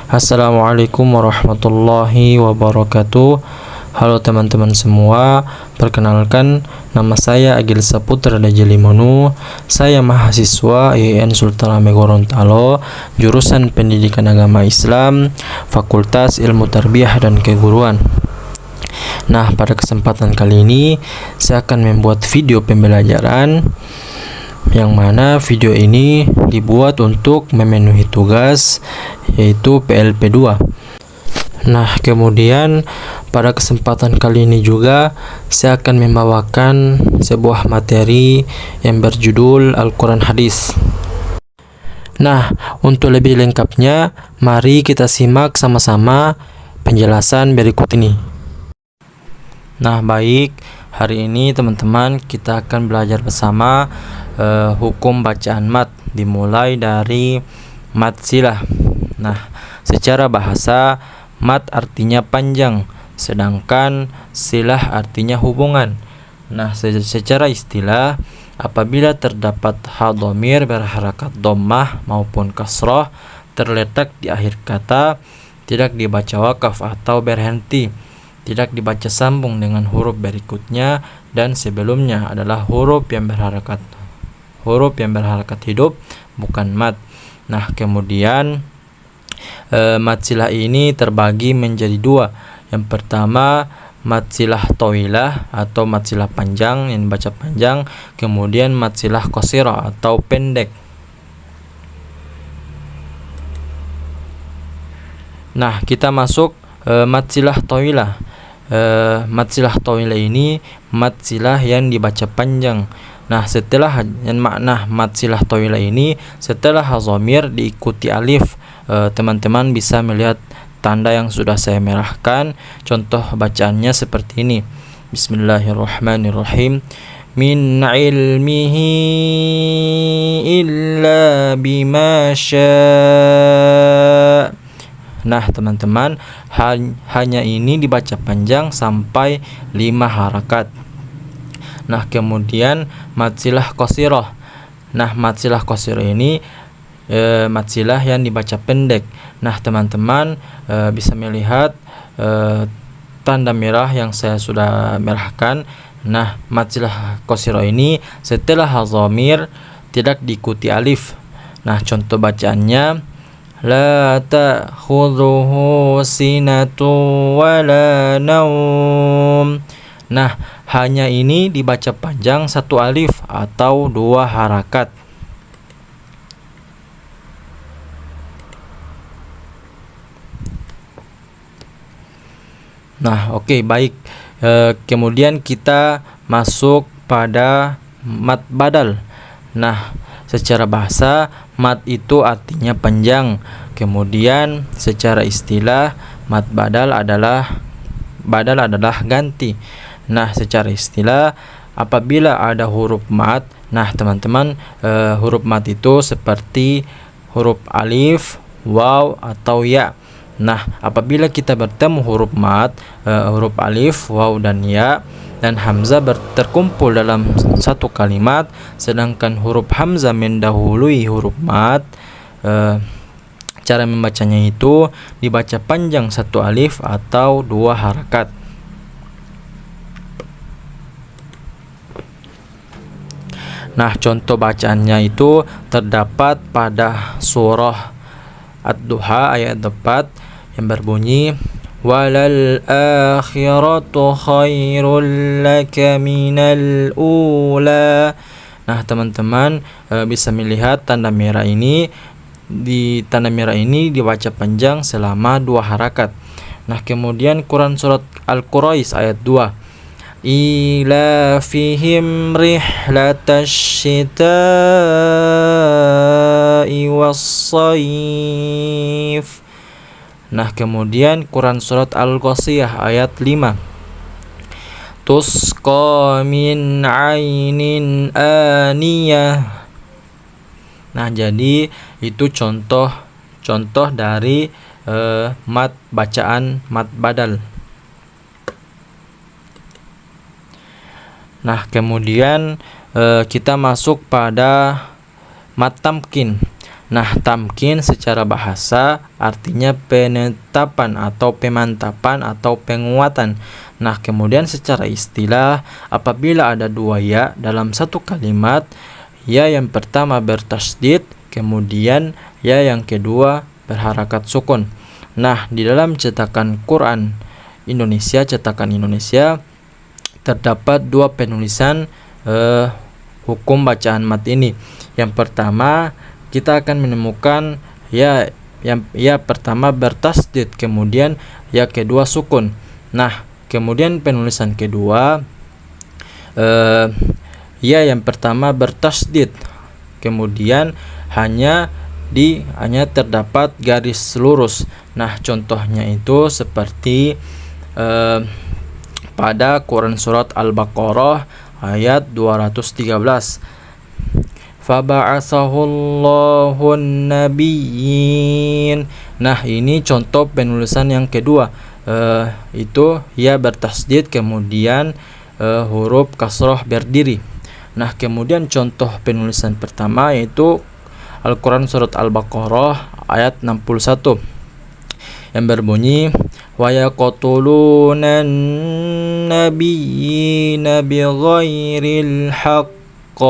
Assalamualaikum warahmatullahi wabarakatuh. Halo teman-teman semua, perkenalkan nama saya Agil Saputra Dajalimanu. Saya mahasiswa IAIN Sultan Hamengkubuwono Gorontalo, jurusan Pendidikan Agama Islam, Fakultas Ilmu Tarbiyah dan Keguruan. Nah, pada kesempatan kali ini saya akan membuat video pembelajaran yang mana video ini dibuat untuk memenuhi tugas yaitu PLP2. Nah, kemudian pada kesempatan kali ini juga saya akan membawakan sebuah materi yang berjudul Al-Quran Hadis. Nah, untuk lebih lengkapnya mari kita simak sama-sama penjelasan berikut ini. Nah, baik, hari ini teman-teman kita akan belajar bersama hukum bacaan mat, dimulai dari mat silah. Nah, secara bahasa mat artinya panjang, sedangkan silah artinya hubungan. Nah, secara istilah, apabila terdapat ha dhamir berharakat dhammah maupun kasrah terletak di akhir kata, tidak dibaca wakaf atau berhenti, tidak dibaca sambung dengan huruf berikutnya, dan sebelumnya adalah huruf yang berharakat hidup, bukan mat. Nah, kemudian mat silah ini terbagi menjadi dua. Yang pertama mat silah tawilah atau mat silah panjang yang dibaca panjang, kemudian mat silah qasirah atau pendek. Nah, kita masuk mat silah tawilah. Mat silah tawilah ini mat silah yang dibaca panjang. Nah, setelah yang makna mat silah tawilah ini, setelah dhamir diikuti alif, teman-teman bisa melihat tanda yang sudah saya merahkan. Contoh bacaannya seperti ini. Bismillahirrahmanirrahim. Min ilmihi illa bima syaa. Nah, teman-teman, hanya ini dibaca panjang sampai 5 harakat. Nah, kemudian mat silah qasirah. Nah, mat silah qasirah ini mat silah yang dibaca pendek. Nah, teman-teman bisa melihat tanda merah yang saya sudah merahkan. Nah, mat silah qasirah ini setelah dhamir tidak diikuti alif. Nah, contoh bacaannya la ta'khudhuhu sinatun wala naum. Nah, hanya ini dibaca panjang 1 alif atau 2 harakat. Nah, oke, baik. Kemudian kita masuk pada mat badal. Nah, secara bahasa mat itu artinya panjang. Kemudian secara istilah mat badal adalah ganti. Nah, secara istilah apabila ada huruf mat, nah teman-teman, huruf mat itu seperti huruf alif, waw atau ya. Nah, apabila kita bertemu huruf mat, huruf alif, waw dan ya, dan hamzah terkumpul dalam satu kalimat, sedangkan huruf hamzah mendahului huruf mat, cara membacanya itu dibaca panjang 1 alif atau 2 harakat. Nah, contoh bacaannya itu terdapat pada surah Ad-Duha ayat 4 yang berbunyi walal akhiratu khairul laka minal ula. Nah, teman-teman bisa melihat tanda merah ini. Di tanda merah ini dibaca panjang selama 2 harakat. Nah, kemudian Quran surat Al-Quraisy ayat 2. Ila fihim rihlatash shita'i was-sayf. Nah, kemudian Quran surat Al-Qasiyah ayat 5. Tusqa min 'ainin aniyah. Nah, jadi itu contoh dari mat bacaan mat badal. Nah, kemudian kita masuk pada mat tamkin. Nah, tamkin secara bahasa artinya penetapan atau pemantapan atau penguatan. Nah, kemudian secara istilah, apabila ada dua ya dalam satu kalimat, ya yang pertama bertasydid, kemudian ya yang kedua berharakat sukun. Nah, di dalam cetakan Quran Indonesia, terdapat dua penulisan hukum bacaan mat ini. Yang pertama, kita akan menemukan ya yang pertama bertasydid, kemudian ya kedua sukun. Nah, kemudian penulisan kedua ya yang pertama bertasydid, kemudian hanya terdapat garis lurus. Nah, contohnya itu seperti pada Quran surat Al-Baqarah ayat 213. Faba'athahullahu nabiyyin. Nah, ini contoh penulisan yang kedua. Itu ya bertasydid, kemudian huruf kasroh berdiri. Nah, kemudian contoh penulisan pertama yaitu Al-Quran surat Al-Baqarah ayat 61 yang berbunyi wa yaqtulunan nabiyyina bighairil haqq.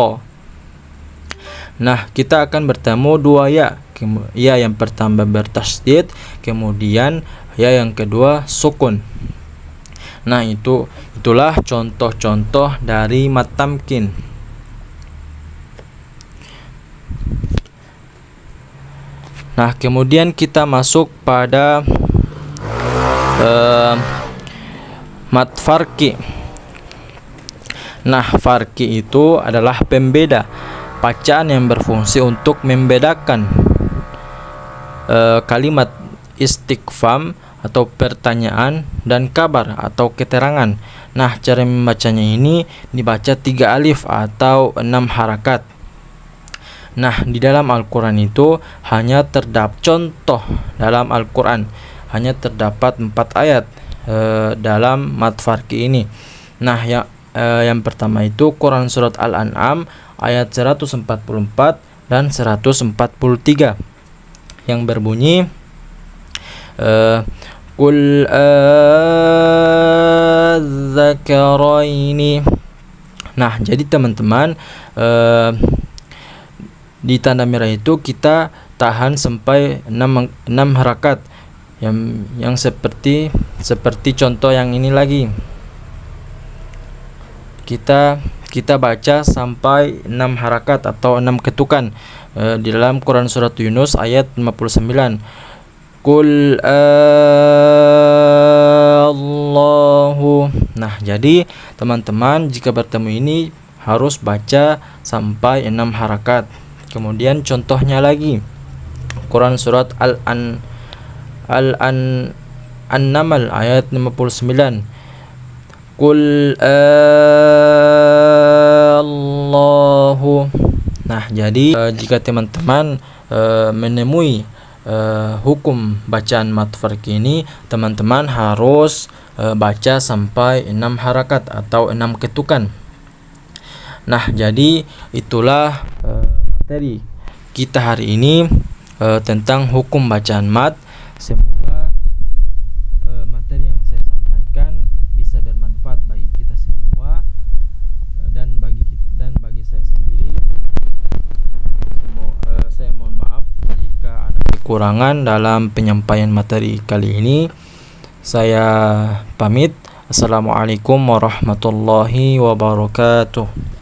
Nah, kita akan bertemu dua ya. Ya yang pertama bertasydid, kemudian ya yang kedua sukun. Nah, itulah contoh-contoh dari mat tamkin. Nah, kemudian kita masuk pada mat farqi. Nah, farqi itu adalah pembeda, bacaan yang berfungsi untuk membedakan kalimat istifham atau pertanyaan dan kabar atau keterangan. Nah, cara membacanya ini dibaca 3 alif atau 6 harakat. Nah, di dalam Al-Quran itu hanya terdapat contoh dalam Al-Quran hanya terdapat 4 ayat dalam mat farqi ini. Nah, yang pertama itu Quran surat Al-An'am ayat 144 dan 143 yang berbunyi Qul az-zakaraini. Nah, jadi teman-teman, di tanda merah itu kita tahan sampai 6 harakat yang seperti contoh yang ini lagi. Kita baca sampai 6 harakat atau 6 ketukan di dalam Quran surat Yunus ayat 59. Qul Allahu. Nah, jadi teman-teman jika bertemu ini harus baca sampai 6 harakat. Kemudian contohnya lagi Quran surat An-Naml ayat 59. Qul Allahu. Nah, jadi jika teman-teman menemui hukum bacaan mat farqi ini, teman-teman harus baca sampai 6 harakat atau 6 ketukan. Nah, jadi itulah materi kita hari ini tentang hukum bacaan mat. Semoga materi yang saya sampaikan bisa bermanfaat bagi kita semua dan bagi saya sendiri. Saya mohon maaf jika ada kekurangan dalam penyampaian materi kali ini. Saya pamit. Assalamualaikum warahmatullahi wabarakatuh.